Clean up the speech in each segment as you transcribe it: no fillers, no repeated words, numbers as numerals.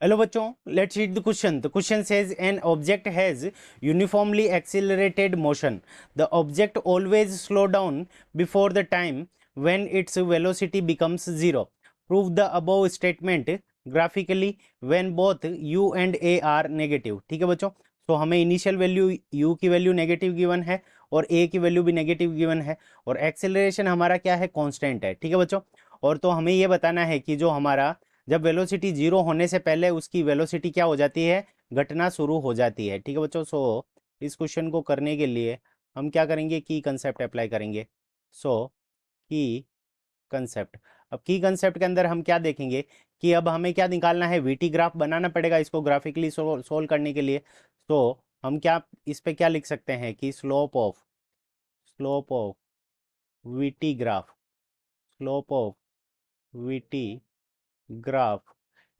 Hello बच्चों, let's read the question. The question says an object has uniformly accelerated motion. The object always slow down before the time when its velocity becomes zero. Prove the above statement graphically when both u and a are negative. ठीक है बच्चों, तो हमें initial value u की value negative given है और a की value भी नेगेटिव गिवन है और एक्सेलरेशन हमारा क्या है, कांस्टेंट है। ठीक है बच्चों, और तो हमें ये बताना है कि जो हमारा जब वेलोसिटी जीरो होने से पहले उसकी वेलोसिटी क्या हो जाती है, घटना शुरू हो जाती है। ठीक है बच्चों, सो इस क्वेश्चन को करने के लिए हम क्या करेंगे, की कंसेप्ट अप्लाई करेंगे। सो की कंसेप्ट, अब की कंसेप्ट के अंदर हम क्या देखेंगे कि अब हमें क्या निकालना है, वीटी ग्राफ बनाना पड़ेगा इसको ग्राफिकली सोल्व करने के लिए। तो हम क्या इस पे क्या लिख सकते हैं कि slope of VT graph, slope of VT graph,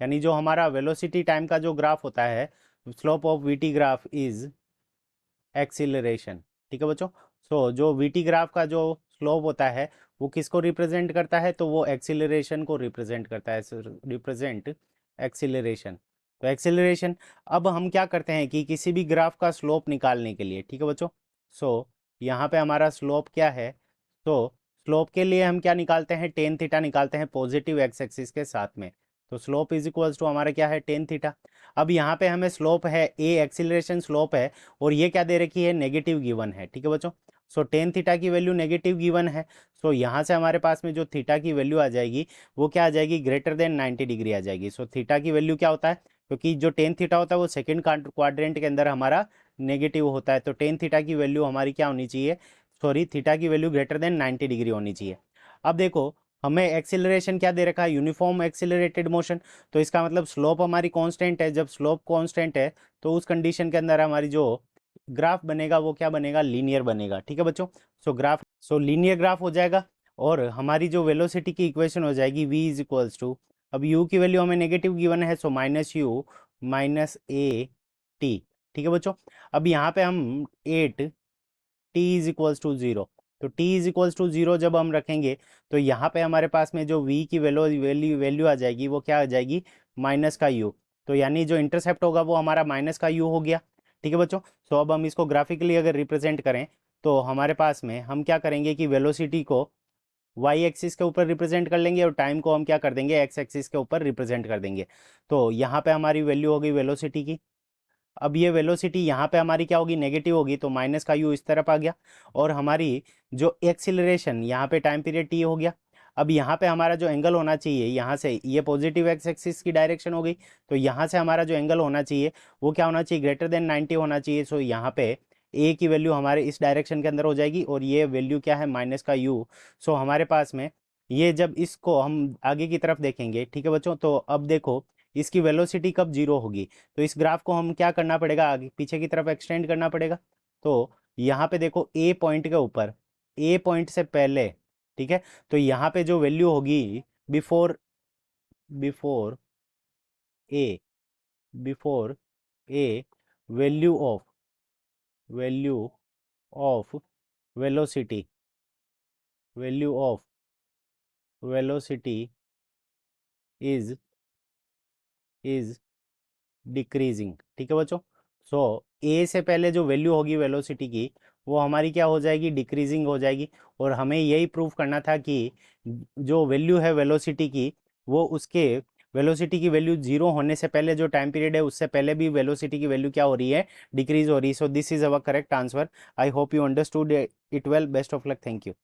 यानी जो हमारा वेलोसिटी टाइम का जो ग्राफ होता है, slope of VT graph is acceleration. ठीक है बच्चों, सो जो वीटी ग्राफ का जो स्लोप होता है वो किसको रिप्रेजेंट करता है, तो वो एक्सीलरेशन को रिप्रेजेंट करता है, रिप्रेजेंट एक्सीलरेशन। तो एक्सीलरेशन, अब हम क्या करते हैं कि किसी भी ग्राफ का स्लोप निकालने के लिए, ठीक है बच्चों, सो यहाँ पे हमारा स्लोप क्या है, तो स्लोप के लिए हम क्या निकालते हैं, टेन थीटा निकालते हैं पॉजिटिव एक्स एक्सिस के साथ में। तो स्लोप इज इक्वल्स टू हमारा क्या है, टेन थीटा। अब यहाँ पे हमें स्लोप है ए, एक्सीलरेशन स्लोप है, और ये क्या दे रखी है, नेगेटिव गिवन है। ठीक है बच्चों, सो टेन थीटा की वैल्यू नेगेटिव गिवन है। सो यहाँ से हमारे पास में जो थीटा की वैल्यू आ जाएगी वो क्या आ जाएगी, ग्रेटर देन 90 डिग्री आ जाएगी। सो थीटा की वैल्यू क्या होता है, क्योंकि जो टेन थीटा होता है वो सेकेंड क्वाड्रेंट के अंदर हमारा नेगेटिव होता है, तो टेन थीटा की वैल्यू हमारी क्या होनी चाहिए, सॉरी थीटा की वैल्यू ग्रेटर देन 90 डिग्री होनी चाहिए। अब देखो हमें एक्सिलरेशन क्या दे रखा है, यूनिफॉर्म एक्सिलरेटेड मोशन, तो इसका मतलब स्लोप हमारी कांस्टेंट है। जब स्लोप कांस्टेंट है तो उस कंडीशन के अंदर हमारी जो ग्राफ बनेगा वो क्या बनेगा, लीनियर बनेगा। ठीक है बच्चों, सो लीनियर ग्राफ हो जाएगा और हमारी जो वेलोसिटी की इक्वेशन हो जाएगी v इज इक्वल्स टू, अब u की वैल्यू हमें नेगेटिव गिवन है, so minus u minus a t. ठीक है बच्चों, अब यहाँ पे हम at t is equals to zero, तो t is equals to zero जब हम रखेंगे तो यहाँ पे हमारे पास में जो v की वैल्यू आ जाएगी वो क्या आ जाएगी, माइनस का u। तो यानी जो इंटरसेप्ट होगा वो हमारा माइनस का u हो गया। ठीक है बच्चों, सो अब हम इसको ग्राफिकली अगर रिप्रेजेंट करें तो हमारे पास में हम क्या करेंगे कि वेलोसिटी को वाई एक्सिस के ऊपर रिप्रेजेंट कर लेंगे और टाइम को हम क्या कर देंगे, एक्स एक्सिस के ऊपर रिप्रेजेंट कर देंगे। तो यहाँ पे हमारी वैल्यू होगी वेलोसिटी की। अब ये वेलोसिटी यहाँ पे हमारी क्या होगी, नेगेटिव होगी, तो माइनस का यू इस तरफ आ गया और हमारी जो एक्सिलरेशन यहाँ पे टाइम पीरियड टी हो गया। अब यहाँ पे हमारा जो एंगल होना चाहिए, यहाँ से ये पॉजिटिव एक्स एक्सिस की डायरेक्शन हो गई, तो यहाँ से हमारा जो एंगल होना चाहिए वो क्या होना चाहिए, ग्रेटर देन 90 होना चाहिए। सो यहाँ पे ए की वैल्यू हमारे इस डायरेक्शन के अंदर हो जाएगी और ये वैल्यू क्या है, माइनस का यू। सो हमारे पास में ये जब इसको हम आगे की तरफ देखेंगे, ठीक है बच्चों, तो अब देखो इसकी वेलोसिटी कब जीरो होगी, तो इस ग्राफ को हम क्या करना पड़ेगा, आगे पीछे की तरफ एक्सटेंड करना पड़ेगा। तो यहाँ पे देखो ए पॉइंट के ऊपर, ए पॉइंट से पहले, ठीक है, तो यहाँ पे जो वैल्यू होगी before before A before A value of velocity value of velocity is is decreasing. ठीक है बच्चों, सो ए से पहले जो वैल्यू होगी वेलोसिटी की वो हमारी क्या हो जाएगी, डिक्रीजिंग हो जाएगी। और हमें यही प्रूव करना था कि जो वैल्यू है वेलोसिटी की वो उसके वेलोसिटी की वैल्यू जीरो होने से पहले जो टाइम पीरियड है उससे पहले भी वेलोसिटी की वैल्यू क्या हो रही है, डिक्रीज हो रही है। So this is our correct answer. I hope you understood it well. Best of luck, thank you.